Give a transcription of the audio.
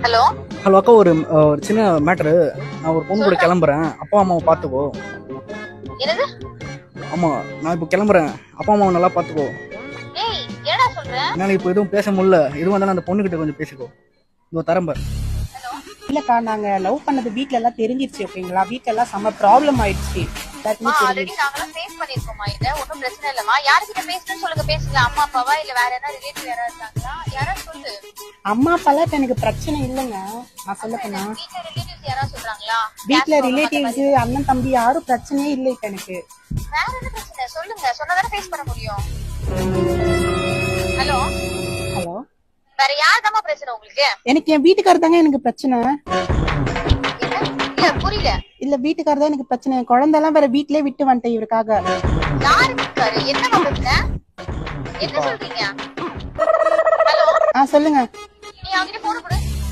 Hello. Hello அக்கா, ஒரு சின்ன மேட்டரு. நான் ஒரு பொண்ணு கூட கிளம்புறேன். அப்பா அம்மாவை பார்த்துக்கோ. என்னது? ஆமா, நான் இப்போ கிளம்புறேன். அப்பா அம்மாவை நல்லா பார்த்துக்கோ. ஏய், என்னடா சொல்ற? என்னால இப்போ எதுவும் பேச முடியல. எதுவும் வந்தாலும் அந்த பொண்ணுகிட்ட கொஞ்சம் பேசிக்கோ. இதோ தரம்பர். இல்லக்கா, நாங்க லவ் பண்ணது வீட்ல எல்லாம் தெரிஞ்சிருச்சு. ஓகேங்களா, வீட்ல எல்லாம் செம்ம ப்ராப்ளம் ஆயிடுச்சு. எல்லாருக்குமே ஆல்ரெடி தெரிஞ்சிருச்சு. நாங்கலாம் ஃபேஸ் பண்ணிருக்கோமா இத? ஒண்ணும் பிரச்சனை இல்லமா. யார்கிட்ட பேசணும்னு சொல்லுங்க, பேசலாம். அம்மா அப்பாவா இல்ல வேற யாராவது ரிலேட்டிவ் யாராவது இருக்காங்களா? யாராவது சொல்லு. அம்மா அப்பாலாம் இப்ப எனக்கு பிரச்சனை இல்லைங்க. நான் சொல்ல போனா வீட்ல ரிலேட்டிவ்ஸ் யாராவது சொல்றாங்களா? வீட்ல ரிலேட்டிவ்ஸ், அண்ணன் தம்பி யாரும் பிரச்சனையே இல்லை இப்ப எனக்கு. வேற என்ன பிரச்சனை சொல்லுங்க, சொன்னதானே ஃபேஸ் பண்ண முடியும். ஹலோ. ஹலோ, வேற யார்தாம்மா பிரச்சனை உங்களுக்கு? எனக்கு என் வீட்டுக்காரர் தாங்க எனக்கு பிரச்சனை. என்ன? இல்ல புரியல. இல்ல, வீட்டுக்காரர் தான் எனக்கு பிரச்சனை. என் குழந்தை எல்லாம் வேற வீட்லயே விட்டு வந்துட்டேன் இவருக்காக. யாரு இருக்காரு? என்னமா பிரச்சனை? என்ன சொல்றீங்க? ஹலோ. சொல்லுங்க. நீ அவங்கிட்ட போன் கொடு.